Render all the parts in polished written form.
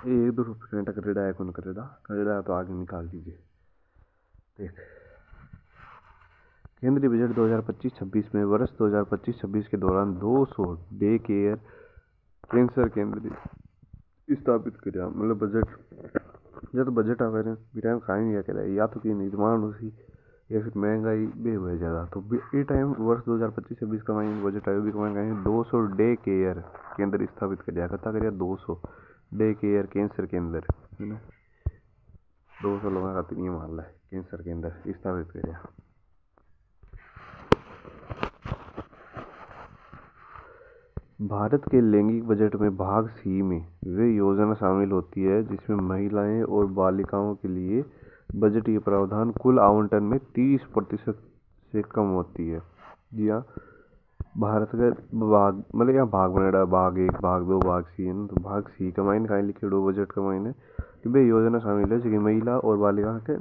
एक दो रुपये करेड़ा है कौन करेड़ा करेड़ा तो आगे निकाल दीजिए। देख, केंद्रीय बजट 2025-26 में वर्ष 2025-26 के दौरान 200 डे केयर कैंसर केंद्र स्थापित करा। मतलब बजट जब बजट आवे ना टाइम खाएं या करा या तो कि निर्माण उसी या फिर महंगाई बे हुए ज़्यादा तो ये टाइम वर्ष 2025-26 का महीने बजट आयो भी कमाएंगे 200 डे केयर केंद्र स्थापित कर कथा करिया 200 डे केयर कैंसर केंद्र है ना 200 लोगों का तीन मान ला कैंसर केंद्र स्थापित करिया। भारत के लैंगिक बजट में भाग सी में वे योजना शामिल होती है जिसमें महिलाएं और बालिकाओं के लिए बजटीय प्रावधान कुल आवंटन में 30% से कम होती है। जी हाँ, भारत का भाग मतलब यहाँ भाग बनेड़ा भाग 1 भाग 2 भाग सी है ना तो भाग सी का मायने कहीं लिखे दो बजट का मायने कि वे योजना शामिल है जो महिला और बालिका के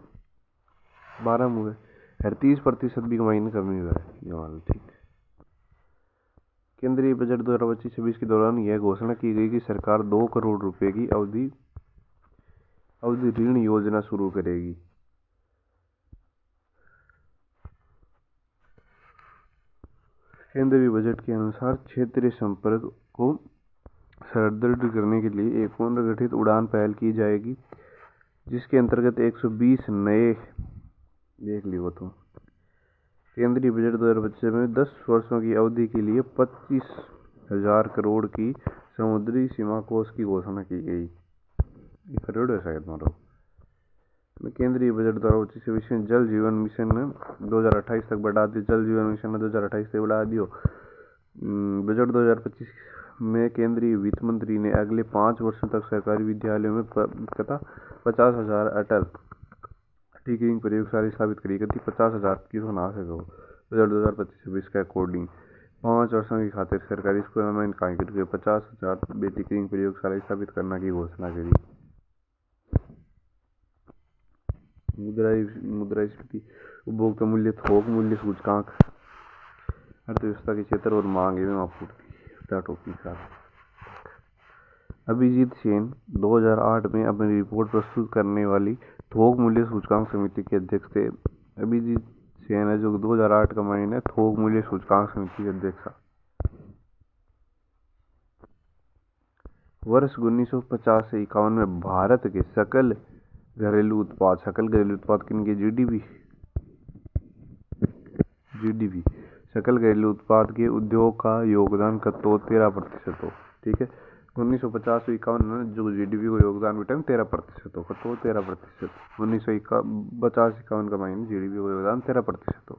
12 हुए हर 30% भी कमाई कमी हुआ है। ठीक, केंद्रीय बजट 2025-26 के दौरान यह घोषणा की गई कि सरकार 2 करोड़ रुपए की अवधि ऋण योजना शुरू करेगी। केंद्रीय बजट के अनुसार क्षेत्रीय संपर्क को सुदृढ़ करने के लिए एक पुनर्गठित उड़ान पहल की जाएगी जिसके अंतर्गत 120 नए देख लियो तो केंद्रीय बजट 2025 में 10 वर्षों की अवधि के लिए 25,000 करोड़ की समुद्री सीमा कोष की घोषणा की गई। करोड़ है शायद मारो। केंद्रीय बजट 2025 में जल जीवन मिशन 2028 तक बढ़ा दिया। जल जीवन मिशन 2028 से बढ़ा दियो। बजट 2025 में केंद्रीय वित्त मंत्री ने अगले 5 वर्षों तक सरकारी विद्यालयों में 50,000 अटल टिकरिंग प्रयोगशाला स्थापित करी गई। 50,000 की तो ना सको बजट 2025-26 के अकॉर्डिंग 5 वर्षों की खातिर सरकारी स्कूलों में 50,000 टिकरिंग प्रयोगशाला स्थापित करने की घोषणा करी। मुद्रास्फीति उपभोक्ता मूल्य थोक मूल्य सूचकांक अर्थव्यवस्था के क्षेत्र और मांग एवं आपूर्ति टॉपिक। अभिजीत सेन 2008 में अपनी रिपोर्ट प्रस्तुत करने वाली थोक मूल्य सूचकांक समिति के अध्यक्ष थे। अभिजीत सेन है जो 2008 का महीने थोक मूल्य सूचकांक समिति के अध्यक्ष। वर्ष 1950 से 51 में भारत के सकल घरेलू उत्पाद किनके जीडीपी सकल घरेलू उत्पाद के उद्योग का योगदान का तो 13% हो। ठीक है, 1950 से 51 में जो जीडीपी को योगदान बेटा 13% हो तो 13%। 1950-51 का महीने जीडीपी को योगदान 13% हो।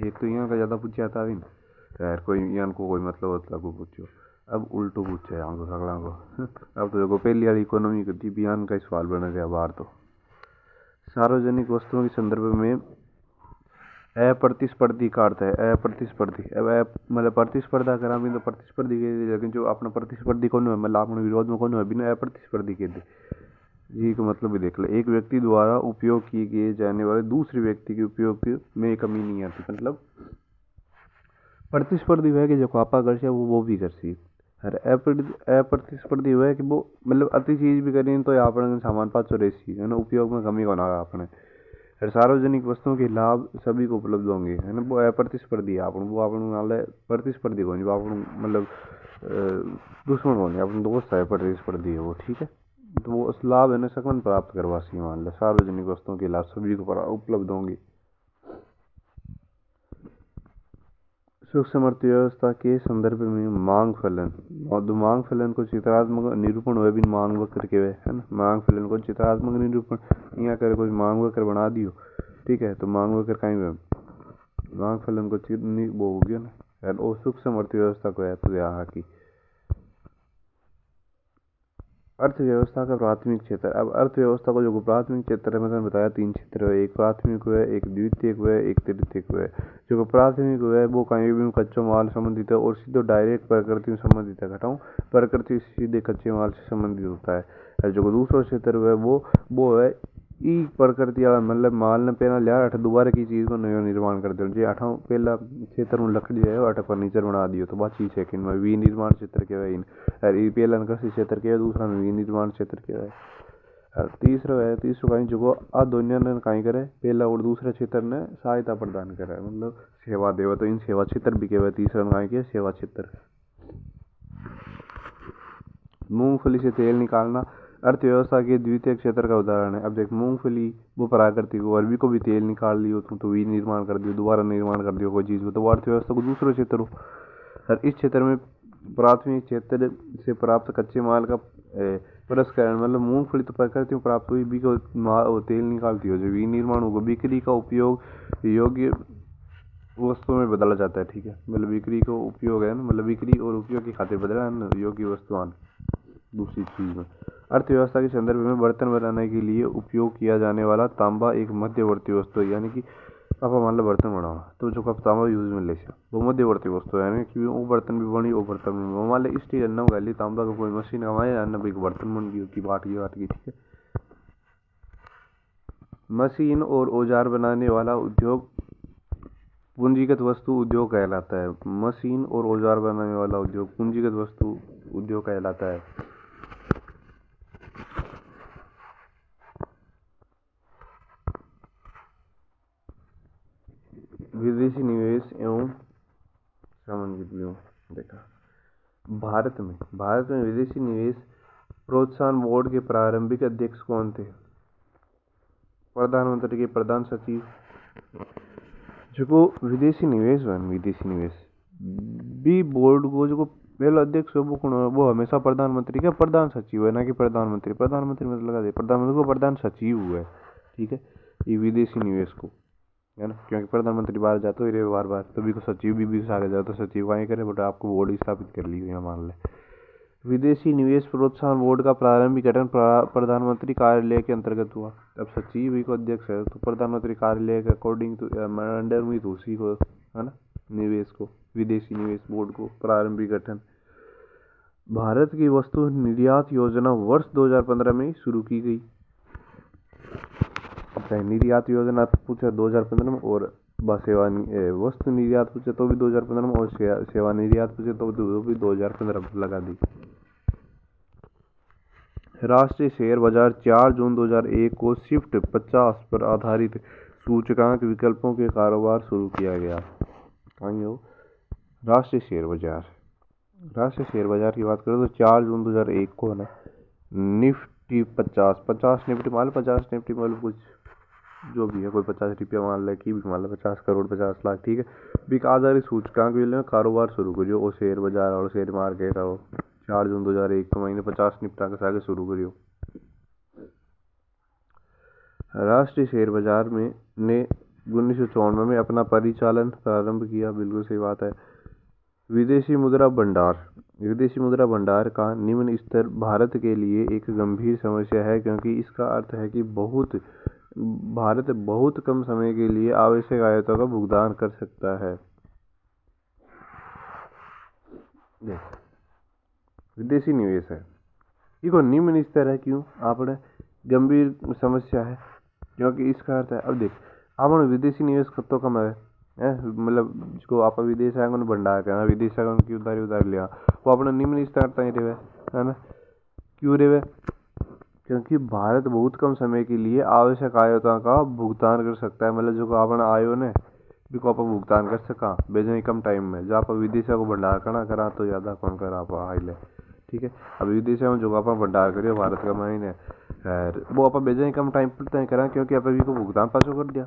एक तो यहाँ का ज़्यादा पूछा था अभी यार कोई यहाँ को कोई मतलब को पूछो अब उल्टो पूछे यहाँ को सगला को। अब तो देखो पहली वाली इकोनॉमी की थी बयान का सवाल बन गया बाहर। तो सार्वजनिक वस्तुओं के संदर्भ में अप्रतिस्पर्धी का अर्थ है अप्रतिस्पर्धी। अब मतलब प्रतिस्पर्धा करा भी तो प्रतिस्पर्धी के लेकिन जो अपना प्रतिस्पर्धी कौन है मतलब अपने विरोध में कौन है बिना अप्रतिस्पर्धी के दे जी का मतलब भी देख ले। एक व्यक्ति द्वारा उपयोग किए गए जाने वाले दूसरे व्यक्ति के उपयोग में कमी नहीं आती। मतलब प्रतिस्पर्धी है कि जो आपा कर से वो भी कर सी। अप्रतिस्पर्धी है कि वो मतलब अति चीज भी करें तो अपने सामान पाचो रेसी है ना उपयोग में कमी होना अपने। सार्वजनिक वस्तुओं के लाभ सभी को उपलब्ध होंगे है ना वो अप्रतिस्पर्धी है अपन वो अपन नाले प्रतिस्पर्धी को नहीं अपन मतलब दुश्मन को नहीं अपन दोस्त है प्रतिस्पर्धी है वो। ठीक है, तो वो उस लाभ है ना सकवन प्राप्त करवा सी मान लो सार्वजनिक वस्तुओं के लाभ सभी को उपलब्ध होंगे। सूक्ष्म अर्थव्यवस्था के संदर्भ में मांग फलन और मांग फलन को चित्रात्मक निरूपण हुए भी मांग वक्र के है ना। मांग फलन को चित्रात्मक निरूपण यहाँ कर कुछ मांग वक्र बना दियो। ठीक है, तो मांग वक्र कहीं हुए मांग फलन को वो हो गया ना और सूक्ष्म अर्थव्यवस्था को है तो यहाँ की अर्थव्यवस्था का प्राथमिक क्षेत्र। अब अर्थव्यवस्था को जो प्राथमिक क्षेत्र है मैंने बताया 3 क्षेत्र है। एक प्राथमिक है एक द्वितीयक है एक तृतीयक है। जो प्राथमिक है वो कहीं भी कच्चो माल संबंधित है और सीधे डायरेक्ट प्रकृति में संबंधित है। घटाऊँ प्रकृति सीधे कच्चे माल से संबंधित होता है। और जो दूसरा क्षेत्र है वो है ई प्रकृति वाला मतलब माल ने पहला लिया अठ दोबारा की चीज को नयो निर्माण कर दियो। जे अठा पहला क्षेत्र में लकड़ी है अठ फर्नीचर बना दियो तो बात चीज सेकंड में विनिर्माण क्षेत्र कहवाय इन। और ई पहला कृषि क्षेत्र कहवाय, दूसरा में विनिर्माण क्षेत्र कहवाय। और तीसरो कहीं जो आ दुनिया ने कहीं करे पहला और दूसरा क्षेत्र ने सहायता प्रदान करे मतलब सेवा देवे, तो इन सेवा क्षेत्र भी कहवाय। तीसरा ने कहीं किया सेवा क्षेत्र। मूंगफली से तेल निकालना अर्थव्यवस्था के द्वितीय क्षेत्र का उदाहरण है। अब देख मूंगफली वो प्राकृतिक हो, अरबी को भी तेल निकाल लियो तो विनिर्माण कर दियो, दोबारा निर्माण कर दियो कोई चीज को, तो वो अर्थव्यवस्था को दूसरा क्षेत्र हो। और इस क्षेत्र में प्राथमिक क्षेत्र से प्राप्त कच्चे माल का प्रसंस्करण मतलब मूंगफली तो प्रकृति में प्राप्त हुई भी को तेल निकालती हो, जो विनिर्माण होगा बिक्री का उपयोग योग्य वस्तुओं में बदला जाता है। ठीक है, मतलब बिक्री का उपयोग है ना, मतलब बिक्री और उपयोग की खातिर बदला है ना योग्य वस्तुआन दूसरी चीज में। अर्थव्यवस्था के संदर्भ में बर्तन बनाने के लिए उपयोग किया जाने वाला तांबा एक मध्यवर्ती वस्तु है, यानी कि आप मान लो बर्तन बनाओ तो जो कप तांबा यूज में ले वो मध्यवर्ती वस्तु है, यानी कि वो बर्तन भी बनी वो बर्तन भी मान लो स्टील अन्ना गाली तांबा का कोई मशीन हमारे अन्ना भी बर्तन बन गई की बाट गई। ठीक है, मशीन और औजार बनाने वाला उद्योग पूंजीगत वस्तु उद्योग कहलाता है। मशीन और औजार बनाने वाला उद्योग पूंजीगत वस्तु उद्योग कहलाता है। विदेशी निवेश एवं सामंजस्य देखा। भारत में विदेशी निवेश प्रोत्साहन बोर्ड के प्रारंभिक अध्यक्ष कौन थे? प्रधानमंत्री के प्रधान सचिव। जो विदेशी निवेश भी बोर्ड को जो पहला अध्यक्ष है वो कौन है? वो हमेशा प्रधानमंत्री का प्रधान सचिव है, ना कि प्रधानमंत्री मतलब लगा दे प्रधानमंत्री को प्रधान सचिव हुआ है। ठीक है, ये विदेशी निवेश को है ना, क्योंकि प्रधानमंत्री बाहर जाते हो बार बार तो भी को सचिव भी आगे जाओ तो सचिव वहीं करे बट आपको बोर्ड स्थापित कर ली हुई मान ले। विदेशी निवेश प्रोत्साहन बोर्ड का प्रारंभिक गठन प्रधानमंत्री कार्यालय के अंतर्गत हुआ। अब सचिव भी को अध्यक्ष है तो प्रधानमंत्री कार्यालय के अकॉर्डिंग टू अंडर में तो उसी को है ना निवेश को विदेशी निवेश बोर्ड को प्रारंभिक गठन। भारत की वस्तु निर्यात योजना वर्ष 2015 में शुरू की गई। निर्यात योजना पूछा 2015 में और सेवा वस्तु निर्यात पूछे तो भी 2015 में और सेवा निर्यात पूछे तो भी 2015 में लगा दी। राष्ट्रीय शेयर बाजार 4 जून 2001 को शिफ्ट 50 पर आधारित सूचकांक विकल्पों के कारोबार शुरू किया गया। राष्ट्रीय शेयर बाजार की बात करें तो 4 जून 2001 को है ना निफ्टी 50 निफ्टी मान 50 निफ्टी मतलब कुछ जो भी है कोई 50 रुपया मान ले कि मान लो 50 करोड़ 50 लाख। ठीक है, बिक आधारित सूचकांक में कारोबार शुरू करियो और शेयर बाजार और शेयर मार्केट और 4 जून 2001 को महीने 50 निपटा के आगे शुरू करियो। राष्ट्रीय शेयर बाजार में ने 1994 में अपना परिचालन प्रारंभ किया। बिल्कुल सही बात है। विदेशी मुद्रा भंडार का निम्न स्तर भारत के लिए एक गंभीर समस्या है, क्योंकि इसका अर्थ है कि भारत बहुत कम समय के लिए आवश्यक आयतों का भुगतान कर सकता है। विदेशी निवेश है ये निम्न स्तर है, क्यों आपने गंभीर समस्या है क्योंकि इसका अर्थ है अब देख आपने विदेशी निवेश कतो कम है मतलब जिसको आप विदेश आएंगे भंडार करना विदेश आएंगे की उधार लिया वो अपना निम्न स्तर तक रहे है ना। क्यों रहे? क्योंकि भारत बहुत कम समय के लिए आवश्यक आयतों का भुगतान कर सकता है। मतलब जो आपने आयो ने भी को आप भुगतान कर सका भेजने कम टाइम में, जो आप विदेश को भंडार करना करा तो ज़्यादा कौन करा आप आइले। ठीक है, अब विदेश में जो आप भंडार करियो भारत का महीने वो आप भेजने कम टाइम पर तय करा क्योंकि आप अभी को भुगतान पासो कर दिया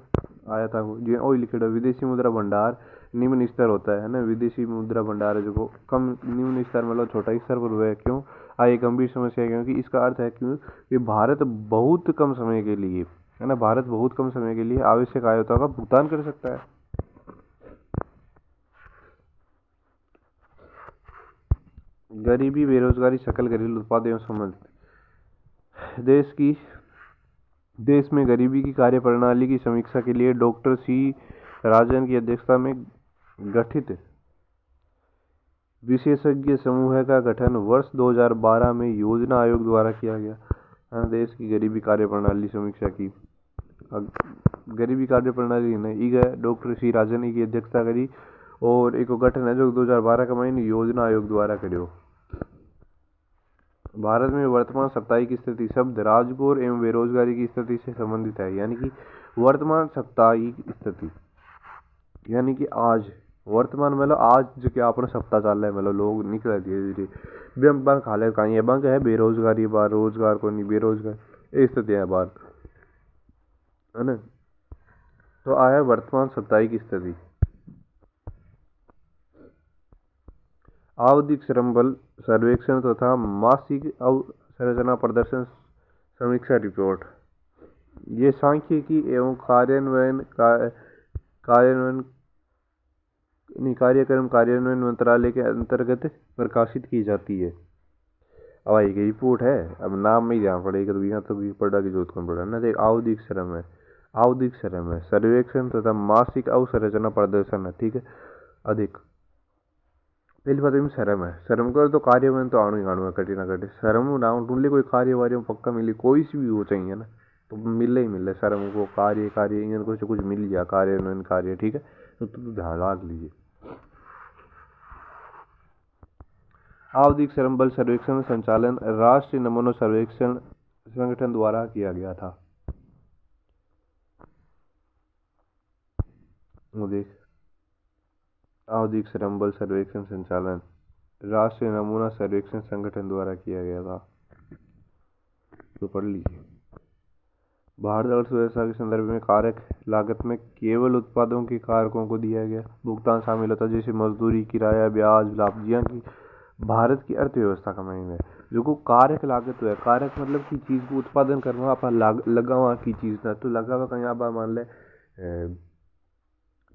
आया था वो जी वही लिखे विदेशी मुद्रा भंडार निम्न स्तर होता है ना। विदेशी मुद्रा भंडार है जो कम निम्न स्तर मतलब छोटा स्तर पर हुआ है। क्यों ये गंभीर समस्या है? क्योंकि इसका अर्थ है क्यों कि भारत बहुत कम समय के लिए है ना आवश्यक आयतों का भुगतान कर सकता है। गरीबी बेरोजगारी सकल घरेलू उत्पाद एवं संबंध देश में गरीबी की कार्य प्रणाली की समीक्षा के लिए डॉक्टर सी राजन की अध्यक्षता में गठित विशेषज्ञ समूह का गठन वर्ष 2012 में योजना आयोग द्वारा किया गया। हाँ, देश की गरीबी कार्य प्रणाली समीक्षा की। गरीबी कार्य प्रणाली ने ईग डॉक्टर सी राजन की अध्यक्षता करी और एक गठन है जो 2012 का महीने योजना आयोग द्वारा करो। भारत में वर्तमान साप्ताहिक स्थिति शब्द राजकोर एवं बेरोजगारी की स्थिति से संबंधित है, यानी कि वर्तमान साप्ताहिक स्थिति यानी कि आज वर्तमान मतलब आज जो क्या अपना सप्ताह चल रहा है, मतलब लोग निकल धीरे धीरे बंक हालत कहीं है, बंक है बेरोजगारी बार रोजगार को नहीं बेरोजगार ये स्थिति है बार है ना। तो आया वर्तमान साप्ताहिक स्थिति। आवधिक श्रम बल सर्वेक्षण तथा मासिक अवसंरचना प्रदर्शन समीक्षा रिपोर्ट। ये सांख्यिकी एवं कार्यक्रम कार्यान्वयन मंत्रालय के अंतर्गत प्रकाशित की जाती है। अब एक रिपोर्ट है, अब नाम में ही ध्यान पड़ेगा तो यहाँ तो भी पढ़ा की जरूरत कौन पड़ा ना। देख आवधिक श्रम है सर्वेक्षण तथा मासिक अवसंरचना प्रदर्शन है, ठीक है। अधिक पहली बात श्रम है, श्रम कर तो कार्य में तो आणु ही आणु है, कठिन कठिन श्रम नाम ढूंढ ले कोई कार्य वार्य पक्का मिले, कोई सी भी हो चाहिए ना तो मिले ही मिले श्रम को कार्य इन कुछ मिल गया कार्यान्वयन कार्य, ठीक है। तो ध्यान रख लीजिए। आवधिक श्रम बल सर्वेक्षण संचालन राष्ट्रीय नमूना सर्वेक्षण संगठन द्वारा किया गया था। देख आवधिक श्रम बल सर्वेक्षण संचालन राष्ट्रीय नमूना सर्वेक्षण संगठन द्वारा किया गया था, तो पढ़ लीजिए। भारत अर्थव्यवस्था के संदर्भ में कारक लागत में केवल उत्पादों के कारकों को दिया गया भुगतान शामिल होता, जैसे मजदूरी किराया ब्याज लाभ, जिया की भारत की अर्थव्यवस्था का मायने है जो को कारक लागत है। कारक मतलब की चीज को उत्पादन करना आप लगावा की चीज ना, तो लगावा कहीं आप मान ले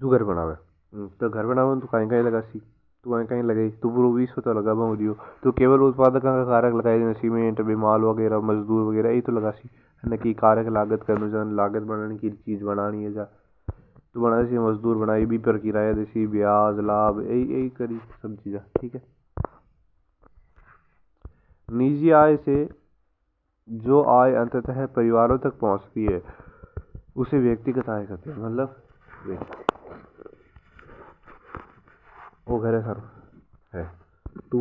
तू घर बनावे तो घर बनावे तो कहीं कहीं लगा सी तू कहीं कहीं लगाई तो पूरा 20 तो लगा रियो, तो केवल उत्पादक का कारक लगाए जैसे सीमेंट बेमाल वगैरह मजदूर वगैरह यही तो लगा सी है ना। कि कारक लागत का अनुसार लागत बनाने की चीज बनानी है जा तो बना जैसे मजदूर बनाई भी पर किराया जैसी ब्याज लाभ यही यही करी सब चीज़ें, ठीक है। निजी आय से जो आय अंततः परिवारों तक पहुंचती है उसे व्यक्तिगत आय कहते हैं। मतलब वो घर है सर है तू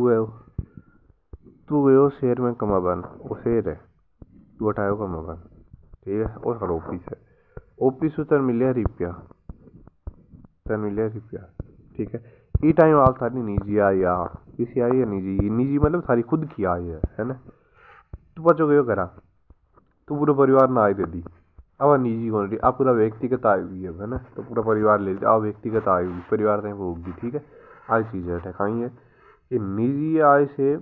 गयो शहर में कमाबन वो शहर है तू हटायो कमाबन, ठीक है। और सर ऑफिस तर मिले रुपया ठीक है। ई टाइम आल थारी निजी आय या किसी आई है निजी मतलब थारी खुद की आय है ना। तू बचो गयो करा तू पूरा परिवार ना आय दे दी अब निजी कौन रही आप पूरा व्यक्तिगत आय हुई है ना, तो पूरा परिवार ले ली आप व्यक्तिगत आय हुई परिवार तक होगी, ठीक है। आई चीज़ है ठकाई है कि निजी आय से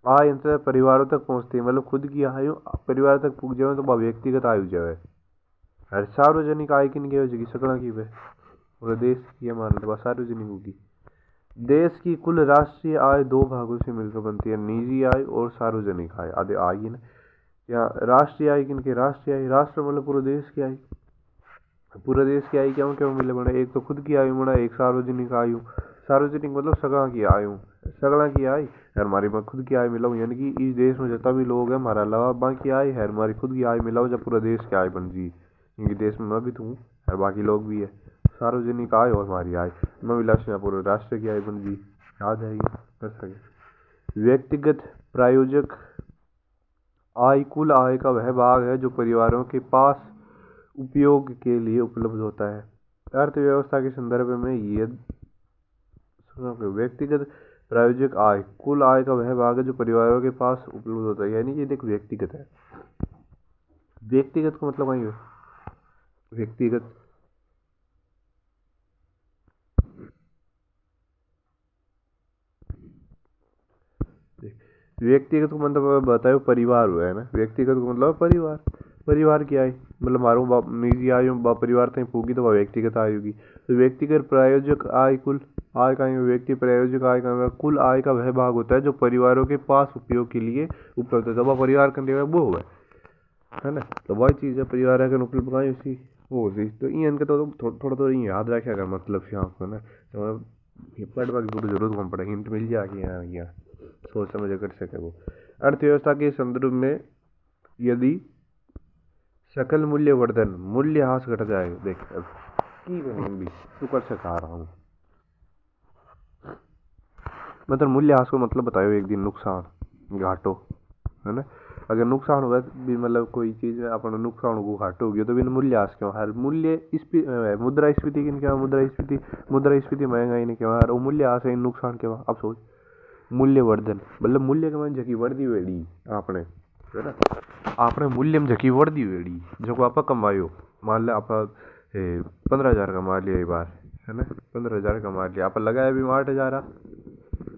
आय अंतर परिवारों तक पहुंचती है, मतलब खुद की आय परिवार तक पहुंच जाए तो व्यक्तिगत आय हो जाए। हर सार्वजनिक आय किन की हो जाएगी सकड़ा की वे पूरे देश की मान लो सार्वजनिक होगी। देश की कुल राष्ट्रीय आय दो भागों से मिलकर बनती है, निजी आय और सार्वजनिक आय। आदि आय ना या राष्ट्रीय आय किन के राष्ट्रीय आय राष्ट्र मतलब पूरे देश की आय, पूरे देश की आय क्यों क्यों मिले बना एक तो खुद की आयु बना एक सार्वजनिक आयु। सार्वजनिक मतलब सगड़ा की आयु सगड़ा की आय है हमारी मैं खुद की आय मिलाऊँ, यानी कि इस देश में जितना भी लोग हैं हमारा अलावा बाकी आय है हमारी खुद की आय मिलाऊँ जब पूरा देश की आय बन जी, क्योंकि देश में मैं भी तो हूँ और बाकी लोग भी है। सार्वजनिक आय और हमारी आय मैं विलास में पूरे राष्ट्र की आय बन जी याद आएगी कर सके। व्यक्तिगत प्रायोजक आय कुल आय का वह भाग है जो परिवारों के पास उपयोग के लिए उपलब्ध होता है। अर्थव्यवस्था के संदर्भ में ये व्यक्तिगत प्रायोजक आय कुल आय का वह भाग है जो परिवारों के पास उपलब्ध होता है, यानी ये एक व्यक्तिगत है। व्यक्तिगत का मतलब वही है व्यक्तिगत व्यक्तिगत को मतलब बताओ परिवार हुआ है ना, व्यक्तिगत को मतलब परिवार परिवार की आय मतलब मारू निजी आय परिवार तक पूगी तो वह व्यक्तिगत आय होगी। तो व्यक्तिगत प्रायोजक आय कुल आय का व्यक्ति प्रायोजक आय का कुल आय का वह भाग होता है जो परिवारों के पास उपयोग के लिए उपलब्ध है। वह परिवार करने वो हुआ है ना, तो वही चीज़ है परिवार का उपलब्ध कहाँ उसी वो होती। तो इनका तो थोड़ा थोड़ा याद रखा अगर मतलब से आपको ना तो पढ़वा की पूरी जरूरत कम पड़ेगी हिंट मिल जाएगी यहाँ सोच समझ कर सके वो। अर्थव्यवस्था के संदर्भ में यदि सकल मूल्यवर्धन मूल्यह्रास घट जाए। देख अब की भी शुक्र से खा रहा हूँ, मतलब मूल्यह्रास को मतलब बतायो एक दिन नुकसान घाटो है ना। अगर नुकसान हुआ भी मतलब कोई चीज में अपन नुकसान हो घाटो हो गया तो भी मूल्यह्रास क्यों हर मूल्य मुद्रास्फीति किन क्या मुद्रास्फीति महंगाई ने क्यों हर मूल्यह्रास है नुकसान क्यों। अब सोच मूल्यवर्धन मतलब मूल्य के मन झकी वर्दी वेड़ी आपने है ना, आपने मूल्य में झकी वर्दी वेड़ी जो आप कमायो। मान लो आप 15,000 कमा लिया एक बार है ना, 15,000 कमा लिया आप लगाया भी 8,000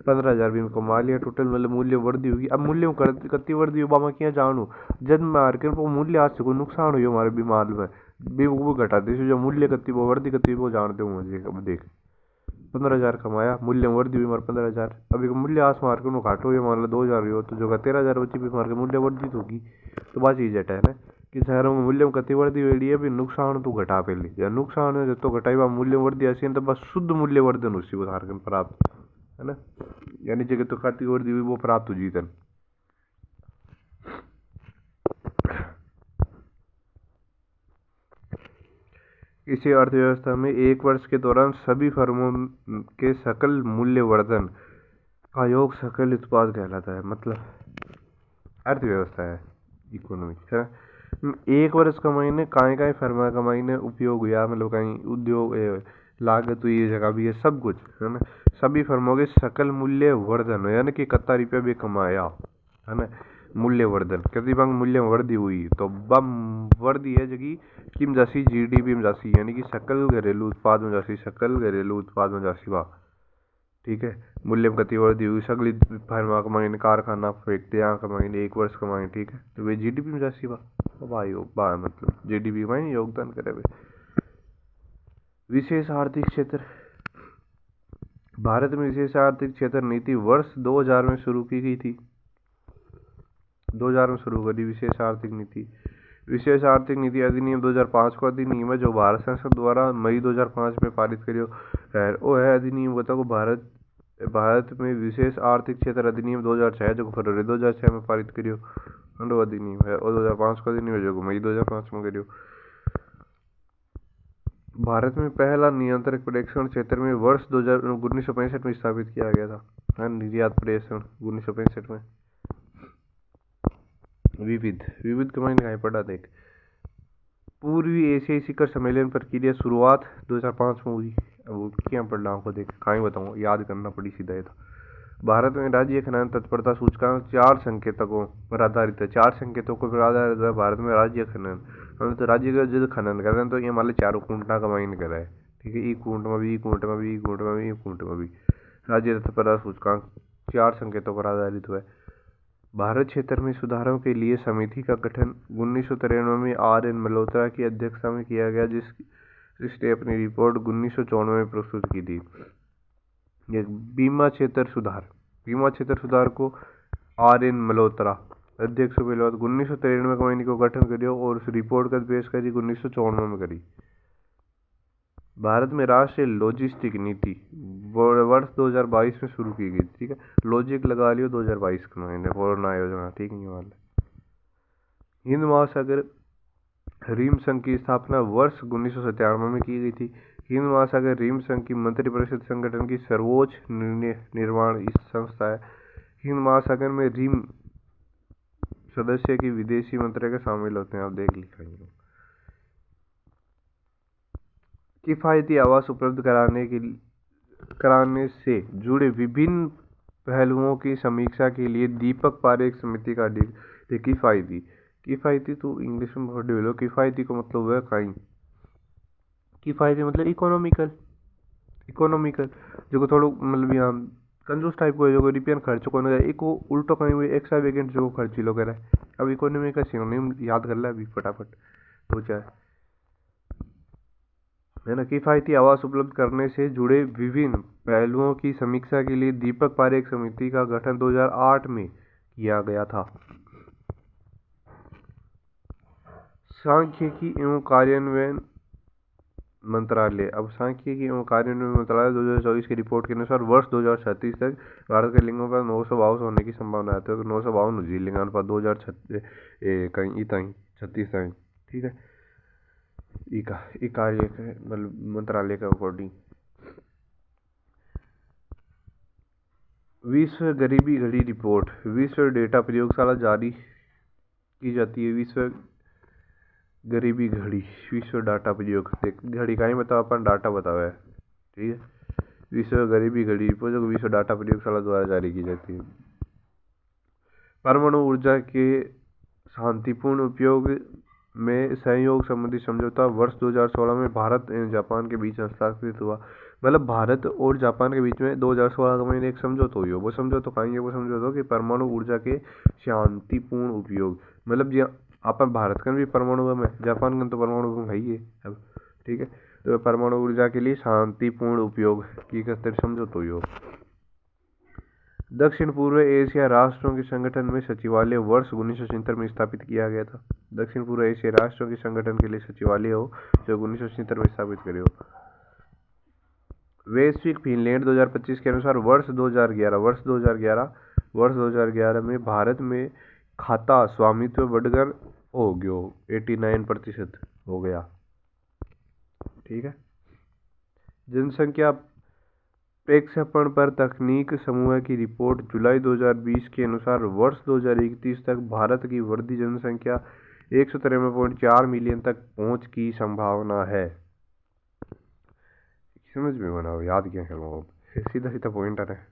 15,000 भी कमा लिया टोटल मतलब मूल्य वर्दी होगी। अब मूल्य में कत्ती वर्दी हो बामा क्या जानू जब मार्केट को मूल्य आज से कोई नुकसान हुई हमारे भी माल में भी वो घटा दे जो मूल्य कत्ती वो वर्दी कत्ती वो जानते हो मुझे। अब देख 15,000 कमाया मूल्य में वर्दी हुई हमारे 15,000, अभी मूल्य आज मार्केट में घाटो हुई मान लो 2,000 हो तो जो 13,000 बची भी मार्केट मूल्य वर्धित होगी। तो बात ये जट है ना कि शहरों में मूल्य में कत्ती वर्दी हुई है भी नुकसान तो घटा पहले या नुकसान है तो घटाई मूल्य वर्दी ऐसी तो बस शुद्ध मूल्य वर्धन उसी उदाहरण प्राप्त है ना, यानी जगह तो खाती वर्दी हुई वो प्राप्त हो जीतन। इसी अर्थव्यवस्था में एक वर्ष के दौरान सभी फर्मों के सकल मूल्यवर्धन का योग सकल उत्पाद कहलाता है। मतलब अर्थव्यवस्था है इकोनॉमिक्स है। एक वर्ष कमाई ने काय फर्मा कमाई ने उपयोग हुआ मतलब कहीं उद्योग लागत हुई जगह भी है सब कुछ है ना, सभी फर्मों के सकल मूल्य वर्धन यानी कि कत्ता रुपया भी कमाया है ना। मूल्यवर्धन कितनी बार मूल्य वर्धि हुई तो बम वर्धि है जगह किम जासी जीडीपी में जासी यानी कि सकल घरेलू उत्पाद में जासी सकल घरेलू उत्पाद में जासी वाह ठीक है। मूल्य में गति वर्धि हुई सगली फर्मा कमाई कारखाना फेंकते यहाँ कमाई एक वर्ष कमाई ठीक है तो वे जीडीपी में जासी वाह भाई वाह मतलब जीडीपी में योगदान करे वे। विशेष आर्थिक क्षेत्र भारत में विशेष आर्थिक क्षेत्र नीति वर्ष 2000 में शुरू की गई थी। 2000 में शुरू करी विशेष आर्थिक नीति। विशेष आर्थिक नीति अधिनियम 2005 को अधिनियम है जो भारत संसद द्वारा मई 2005 में पारित करियो है। वो है अधिनियम बताओ भारत में विशेष आर्थिक क्षेत्र अधिनियम 2006 जो फरवरी 2006 में पारित करियो अधिनियम है और 2005 का अधिनियम जो मई 2005 में करियो। भारत में पहला नियंत्रक प्रेषण क्षेत्र में वर्ष 1965 में स्थापित किया गया था निर्यात प्रेषण 1965 में। विविध कमाई कहीं पड़ा देख पूर्वी एशियाई शिखर सम्मेलन प्रक्रिया शुरुआत 2005 में हुई। अब क्या पढ़ रहा हूँ देख कहीं बताऊँ याद करना पड़ी सीधा ये था। भारत में राज्य खनन तत्परता सूचकांक 4 संकेतकों पर आधारित है। 4 संकेतकों पर आधारित है भारत में राज्य खनन तो राज्य का जो खनन कर रहे हैं तो ये मान लो चारों कुंटा कमाइन कर रहा है ठीक है। ई कुंट में भी ई कुंट में भी ई कुंट में भी ई कुंट में भी राज्य तत्परता सूचकांक 4 संकेतों पर आधारित हुआ है। भारत क्षेत्र में सुधारों के लिए समिति का गठन 1993 में RN मल्होत्रा की अध्यक्षता में किया गया जिसने अपनी रिपोर्ट 1994 में प्रस्तुत की थी। बीमा क्षेत्र सुधार को RN मल्होत्रा अध्यक्ष 1993 में कमेटी को गठन करियो और उस रिपोर्ट का पेश करी 1994 में करी। भारत में राष्ट्रीय लॉजिस्टिक नीति वर्ष 2022 में शुरू की गई ठीक है। लॉजिक लगा लियो 2022 के महीने पूर्ण योजना ठीक नहीं वाला। हिंद महासागर रीम संघ की स्थापना वर्ष 1997 में की गई थी। हिंद महासागर रीम संघ की मंत्रिपरिषद संगठन की सर्वोच्च निर्माण इस संस्था है। हिंद महासागर में रीम सदस्य की विदेशी मंत्री के शामिल होते हैं। आप देख लिखेंगे किफायती आवास उपलब्ध कराने से जुड़े विभिन्न पहलुओं की समीक्षा के लिए दीपक पारेख समिति का किफायती तो इंग्लिश में पढ़ लो। किफायती को मतलब है कहीं किफायती मतलब इकोनॉमिकल जो थोड़ा मतलब यहाँ कंजूस टाइप को जो रिपेयर खर्च को एक उल्टो कहीं हुई एक्स्ट्रा वेकेंट जो खर्ची लोग है। अब इकोनॉमी का सिनोनिम याद कर ले अभी फटाफट हो जाए है ना। किफायती आवास उपलब्ध करने से जुड़े विभिन्न पहलुओं की समीक्षा के लिए दीपक पारेख समिति का गठन 2008 में किया गया था। सांख्यिकी एवं कार्यान्वयन मंत्रालय। अब सांख्यिकी एवं कार्यान्वयन मंत्रालय 2024 की रिपोर्ट के अनुसार वर्ष 2036 तक भारत के लिंगों का 952 होने की संभावना है। तो 952 हो जी लिंगानुपात 2036 कहीं तहीं 36 तहीं, ठीक है। ई कार्य मतलब मंत्रालय के अकॉर्डिंग। विश्व गरीबी घड़ी रिपोर्ट। विश्व डेटा प्रयोगशाला जारी की जाती है। विश्व गरीबी घड़ी, विश्व डाटा प्रयोग, घड़ी का ही बताओ अपन डाटा बताओ है, ठीक है। विश्व गरीबी घड़ी रिपोर्ट जो विश्व डाटा प्रयोगशाला द्वारा जारी की जाती है। परमाणु ऊर्जा के शांतिपूर्ण उपयोग में सहयोग संबंधी समझौता वर्ष 2016 में भारत एवं जापान के बीच हस्ताक्षरित हुआ। मतलब भारत और जापान के बीच में 2016 में एक समझौता हुई हो। वो समझौता कहेंगे, वो समझौता कि परमाणु ऊर्जा के शांतिपूर्ण उपयोग, मतलब जो अपन भारत का भी परमाणु बम है, जापान का तो परमाणु बम है ही है अब, ठीक है। तो परमाणु ऊर्जा के लिए शांतिपूर्ण उपयोग की समझौता हुई हो। दक्षिण पूर्व एशिया राष्ट्रों के संगठन में सचिवालय वर्ष 1970 में स्थापित किया गया था। दक्षिण पूर्व एशिया राष्ट्रों के संगठन के लिए सचिवालय हो जो 1970 में स्थापित करे हो। वैश्विक फिनलैंड 2025 के अनुसार वर्ष 2011 में भारत में खाता स्वामित्व बढ़कर हो गया 89% हो गया, ठीक है। जनसंख्या प्रेक्षेपण पर तकनीक समूह की रिपोर्ट जुलाई 2020 के अनुसार वर्ष 2031 तक भारत की बढ़ती जनसंख्या 193.4 मिलियन तक पहुंच की संभावना है। समझ में बनाओ, याद क्या करो, सीधा सीधा पॉइंट है।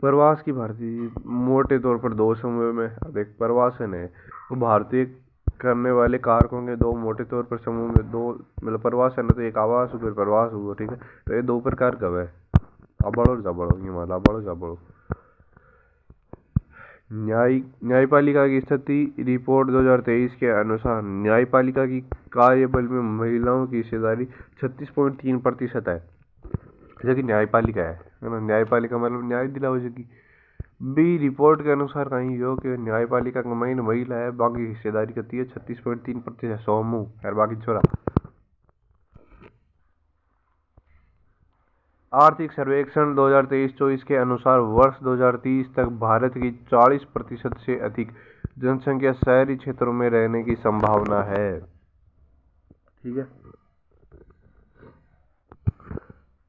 प्रवास की भारतीय मोटे तौर पर दो समूह में देख, प्रवासन है वो भारतीय करने वाले कारकों के दो मोटे तौर पर समूह में दो, मतलब प्रवास है ना, तो एक आवास फिर प्रवास हुआ, ठीक है। तो ये दो प्रकार का है, अबड़ो जबड़ो, ये माला अबड़ो जबड़ो। न्यायपालिका की स्थिति रिपोर्ट 2023 के अनुसार न्यायपालिका की कार्यबल में महिलाओं की हिस्सेदारी 36.3% है, जो कि न्यायपालिका है ना। न्यायपालिका मतलब न्याय दिलाओ जो कि बी रिपोर्ट के अनुसार कहीं हो कि न्यायपालिका का मेन महिला है, बाकी हिस्सेदारी करती है 36.3% समूह और बाकी छोरा। आर्थिक सर्वेक्षण 2023-24 के अनुसार वर्ष 2030 तक भारत की 40% से अधिक जनसंख्या शहरी क्षेत्रों में रहने की संभावना है, ठीक है।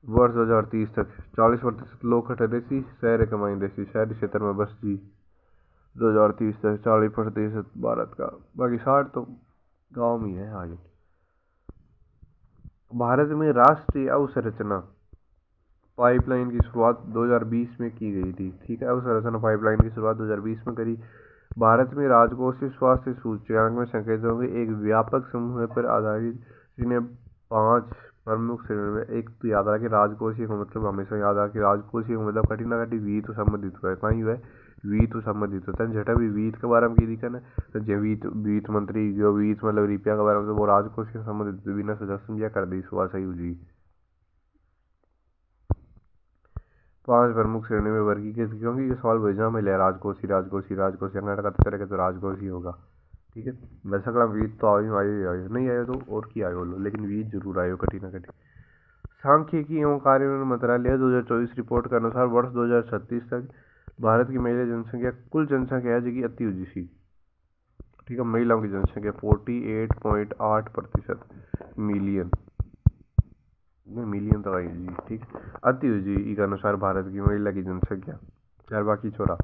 वर्ष 2030 तक 40% लोग देसी शहर कमाई देसी शहरी क्षेत्र में बस जी। 2030 तक 40% भारत का, बाकी 60 तो गाँव में है आगे। भारत में राष्ट्रीय अवसंरचना पाइपलाइन की शुरुआत 2020 में की गई थी, ठीक है। अवसंरचना पाइपलाइन की शुरुआत 2020 में करी। भारत में राजकोषीय स्वास्थ्य सूचकांक में संकेतों के एक व्यापक समूह पर आधारित, जिन्हें 5 प्रमुख श्रेणियों में, एक तो याद रखिए राजकोषीय का मतलब हमेशा याद रखिए, राजकोषीय का मतलब कठिन कठिन वित्त संबंधित हुआ है, कहीं हुआ है वित्त संबंधित होता है। झटा भी वित्त के बारे में की दिखा ना, तो जो वित्त मंत्री जो वित्त मतलब रुपया के बारे में, तो वो राजकोषीय संबंधित बिना सोचा समझा कर दी, सुबह सही हुई। 5 प्रमुख श्रेणी में वर्गीकृत, क्योंकि ये सवाल भेजना में ले राजकोषी अंगड़ का तरह के तो राजकोषी होगा, ठीक है। वैसा कड़ा वीत तो आयो नहीं आयो तो और की आयो लो, लेकिन वीत जरूर आयो कठिन न कठिन। सांख्यिकी एवं कार्यान्वयन मंत्रालय 2024 रिपोर्ट के अनुसार वर्ष 2036 तक भारत की महिला जनसंख्या कुल जनसंख्या है जो कि अति उजी, ठीक है। महिलाओं की जनसंख्या 48.8% मिलियन तो आई जी, ठीक। अति जी के अनुसार भारत की महिला की जनसंख्या चार, बाकी छोरा।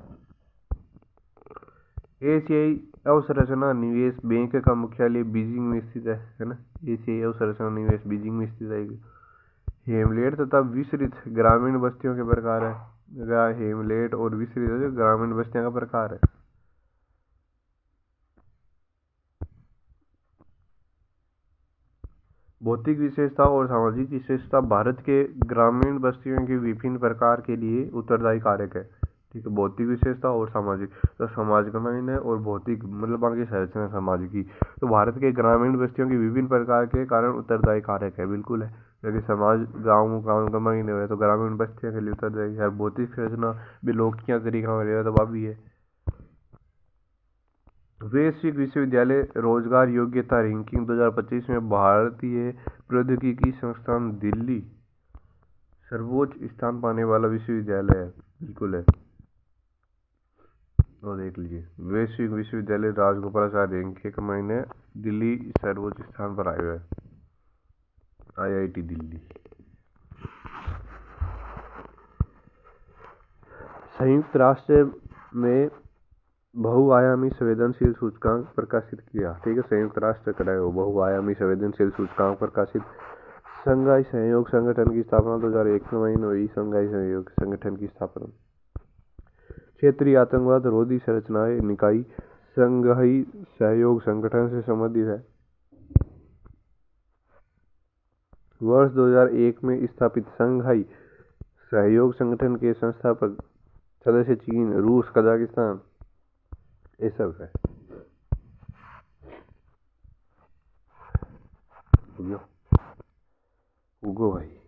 एशियाई अवसंरचना निवेश बैंक का मुख्यालय बीजिंग में स्थित है ना। एशियाई अवसंरचना निवेश बीजिंग में स्थित है। हेमलेट तथा विस्तृत ग्रामीण बस्तियों के प्रकार है। हेमलेट और विस्तृत ग्रामीण बस्तियों का प्रकार है। भौतिक विशेषता और सामाजिक विशेषता भारत के ग्रामीण बस्तियों के विभिन्न प्रकार के लिए उत्तरदायी कारक है, ठीक है। भौतिक विशेषता और सामाजिक, तो सामाजिक है और भौतिक मतलब बाकी संरचना सामाजिक की, तो भारत के ग्रामीण बस्तियों के विभिन्न प्रकार के कारण उत्तरदायी कारक है, बिल्कुल है। क्योंकि समाज गाँव का महीने हुए तो ग्रामीण बस्तियों के लिए उत्तरदायी है। भौतिक संरचना भी लोग क्या तरीका में रहे तो वह भी है। वैश्विक विश्वविद्यालय रोजगार योग्यता रैंकिंग 2025 में भारतीय प्रौद्योगिकी संस्थान दिल्ली सर्वोच्च स्थान पाने वाला विश्वविद्यालय है। बिल्कुल है। तो देख लीजिए, वैश्विक विश्वविद्यालय राजगोपालाचार्य रैंकिंग के महीने दिल्ली सर्वोच्च स्थान पर आए हुए हैं। IIT दिल्ली। संयुक्त राष्ट्र में बहुआयामी संवेदनशील सूचकांक प्रकाशित किया। ठीक है, संयुक्त राष्ट्र कराए हो बहुआयामी संवेदनशील सूचकांक प्रकाशित। शंघाई सहयोग संगठन की स्थापना 2001 में हुई। शंघाई सहयोग संगठन की स्थापना। क्षेत्रीय आतंकवाद रोधी संरचनाएं निकाय शंघाई सहयोग संगठन से संबंधित है। वर्ष 2001 में स्थापित शंघाई सहयोग संगठन के संस्थापक सदस्य चीन, रूस, कजाकिस्तान ये सब है। उगो भाई।